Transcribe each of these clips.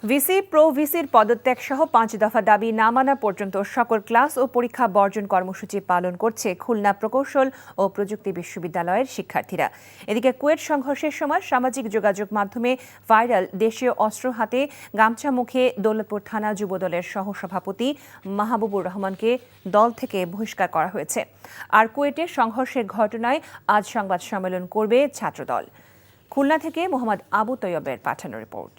VC pro ভিসির পদত্যাগ সহ 5 দফা দাবি না মানা পর্যন্ত সকল ক্লাস ও পরীক্ষা বর্জন কর্মসূচি পালন করছে খুলনা প্রকৌশল ও প্রযুক্তি বিশ্ববিদ্যালয়ের শিক্ষার্থীরা। এদিকে কুয়েট সংঘর্ষের সময় সামাজিক যোগাযোগ মাধ্যমে ভাইরাল দেশীয় অস্ত্র হাতে গামছা মুখে দৌলতপুর থানা যুবদলের সহসভাপতি মাহবুবুর রহমানকে দল থেকে বহিষ্কার করা হয়েছে। আর কুয়েটে সংঘর্ষের ঘটনায় আজ সংবাদ সম্মেলন করবে ছাত্রদল। খুলনা থেকে মোহাম্মদ আবু তৈয়বের পাঠানো রিপোর্ট।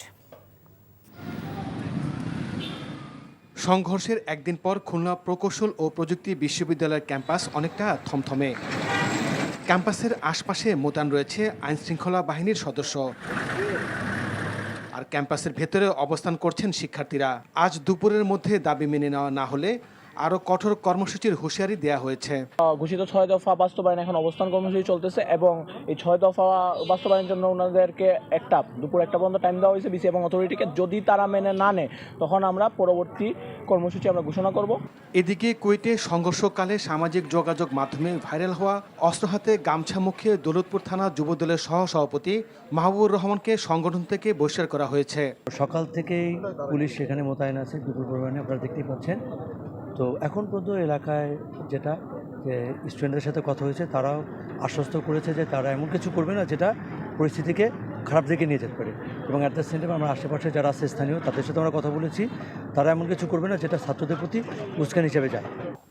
সংঘর্ষের একদিন পর খুলনা প্রকৌশল ও প্রযুক্তি বিশ্ববিদ্যালয়ের ক্যাম্পাস অনেকটা থমথমে। ক্যাম্পাসের আশপাশে মোতায়েন রয়েছে আইনশৃঙ্খলা বাহিনীর সদস্য, আর ক্যাম্পাসের ভেতরে অবস্থান করছেন শিক্ষার্থীরা। আজ দুপুরের মধ্যে দাবি মেনে নেওয়া না হলে আরও কঠোর কর্মসূচির হুঁশিয়ারি দেওয়া হয়েছে। ঘোষিত 6 দফা বাস্তবায়ন এখন অবস্থান কর্মসূচি চলতেছে এবং এই 6 দফা বাস্তবায়নের জন্য ওনাদেরকে দুপুর 1টা পর্যন্ত টাইম দেওয়া হয়েছে বিসি এবং অথরিটিকে। যদি তারা মেনে না নেয় তখন আমরা পরবর্তী কর্মসূচি আমরা ঘোষণা করব। এদিকে কুয়েটে সংঘর্ষকালে সামাজিক যোগাযোগ মাধ্যমে ভাইরাল হওয়া অস্ত্র হাতে গামছা মুখে দৌলতপুর থানা যুবদলের সহসভাপতি মাহবুবুর রহমানকে সংগঠন থেকে বহিষ্কার করা হয়েছে। সকাল থেকেই পুলিশ সেখানে মোতায়েন আছে, দুপুর পরিমাণে আপনারা দেখতেই পাচ্ছেন। তো এখন পর্যন্ত এলাকায় যেটা যে স্টুডেন্টদের সাথে কথা হয়েছে, তারাও আশ্বস্ত করেছে যে তারা এমন কিছু করবে না যেটা পরিস্থিতিকে খারাপ দিকে নিয়ে যেতে পারে। এবং অ্যাট দ্য সেম টাইম আমরা আশেপাশে যারা আছে স্থানীয় তাদের সাথে আমরা কথা বলেছি, তারা এমন কিছু করবে না যেটা ছাত্রদের প্রতি উস্কান হিসেবে যায়।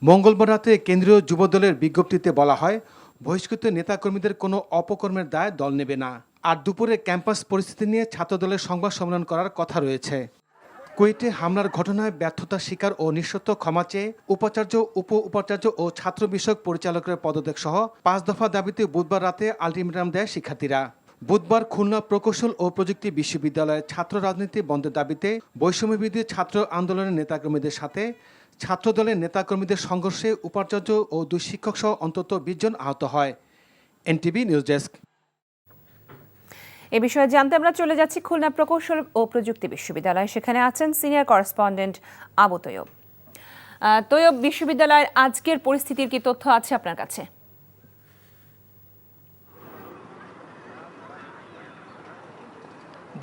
মঙ্গলবার রাতে কেন্দ্রীয় যুবদলের বিজ্ঞপ্তিতে বলা হয়, বহিষ্কৃত নেতাকর্মীদের কোনো অপকর্মের দায় দল নেবে না। আর দুপুরে ক্যাম্পাস পরিস্থিতি নিয়ে ছাত্রদলের সংবাদ সম্মেলন করার কথা রয়েছে। কুয়েটে হামলার ঘটনায় ব্যর্থতার শিকার ও নিঃশর্ত ক্ষমা চেয়ে উপাচার্য, উপ উপাচার্য ও ছাত্র বিষয়ক পরিচালকের পদত্যাগ সহ 5 দফা দাবিতে বুধবার রাতে আলটিমেটাম দেয় শিক্ষার্থীরা। বুধবার খুলনা প্রকৌশল ও প্রযুক্তি বিশ্ববিদ্যালয়ের ছাত্র রাজনীতি বন্ধের দাবিতে বৈষম্যবিরোধী ছাত্র আন্দোলনের নেতাকর্মীদের সাথে ছাত্রদলের নেতাকর্মীদের সংঘর্ষে উপাচার্য ও 2 শিক্ষক সহ অন্তত 20 জন আহত হয়। NTV news desk. এ বিষয়ে জানতে আমরা চলে যাচ্ছি খুলনা প্রকৌশল ও প্রযুক্তি বিশ্ববিদ্যালয়। সেখানে আছেন সিনিয়র করেসপন্ডেন্ট আবু তৈয়ব। তৈয়ব, বিশ্ববিদ্যালয়ের আজকের পরিস্থিতির কি তথ্য আছে আপনার কাছে?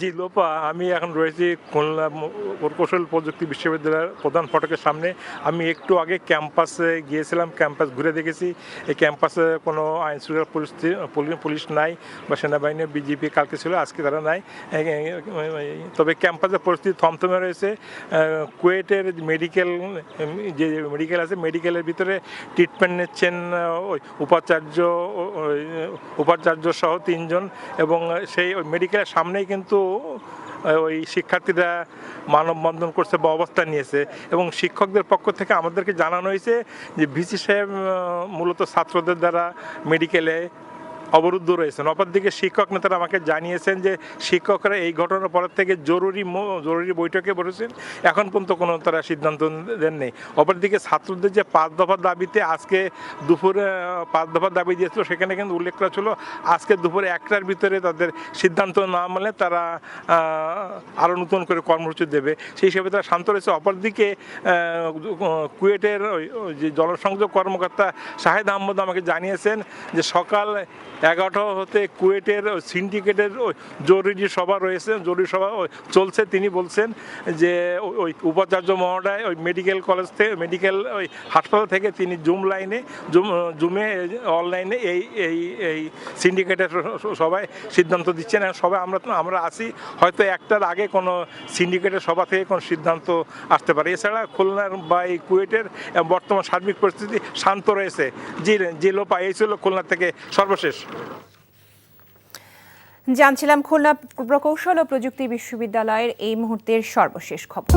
জি লোপা, আমি এখন রয়েছি খুলনা প্রকৌশল প্রযুক্তি বিশ্ববিদ্যালয়ের প্রধান ফটকের সামনে। আমি একটু আগে ক্যাম্পাসে গিয়েছিলাম, ক্যাম্পাস ঘুরে দেখেছি। এই ক্যাম্পাসে কোনো আইন শৃঙ্খলা পুলিশ নাই বা সেনাবাহিনী, বিজিপি কালকে ছিল, আজকে তারা নাই। তবে ক্যাম্পাসের পরিস্থিতি থমথমে রয়েছে। কুয়েটের যে মেডিকেল আছে, মেডিকেলের ভিতরে ট্রিটমেন্ট নিচ্ছেন উপাচার্য সহ 3 জন, এবং সেই মেডিকেলের সামনেই কিন্তু ওই শিক্ষার্থীরা মানববন্ধন করছে বা অবস্থান নিয়েছে। এবং শিক্ষকদের পক্ষ থেকে আমাদেরকে জানানো হয়েছে যে ভিসি সাহেব মূলত ছাত্রদের দ্বারা মেডিকেলে অবরুদ্ধ রয়েছেন। অপরদিকে শিক্ষক নেতারা আমাকে জানিয়েছেন যে শিক্ষকরা এই ঘটনার পর থেকে জরুরি বৈঠকে বসেছেন, এখন পর্যন্ত কোনো তারা সিদ্ধান্ত দেন নেই। অপরদিকে ছাত্রদের যে 5 দফা দাবিতে আজকে দুপুরে 5 দফা দাবি দিয়েছিল, সেখানে কিন্তু উল্লেখ করা ছিল আজকে দুপুরে 1টার ভিতরে তাদের সিদ্ধান্ত না মানলে তারা আরও নতুন করে কর্মসূচি দেবে, সেই হিসেবে তারা শান্ত রয়েছে। অপরদিকে কুয়েটের যে জনসংযোগ কর্মকর্তা শাহেদ আহমদ আমাকে জানিয়েছেন যে সকাল 11টা হতে কুয়েটের সিন্ডিকেটের জরুরি সভা চলছে। তিনি বলছেন যে ওই উপাচার্য মহোদয় ওই মেডিকেল হাসপাতাল থেকে তিনি জুমে অনলাইনে এই সিন্ডিকেটের সভায় সিদ্ধান্ত দিচ্ছেন। সবাই আমরা আসি, হয়তো 1টার আগে কোনো সিন্ডিকেটের সভা থেকে কোনো সিদ্ধান্ত আসতে পারে। এছাড়া খুলনার বা এই কুয়েটের বর্তমান সার্বিক পরিস্থিতি শান্ত রয়েছে। জি লোপা, এই ছিল খুলনা থেকে সর্বশেষ। জানছিলাম খুলনা প্রকৌশল ও প্রযুক্তি বিশ্ববিদ্যালয়ের এই মুহূর্তের সর্বশেষ খবর।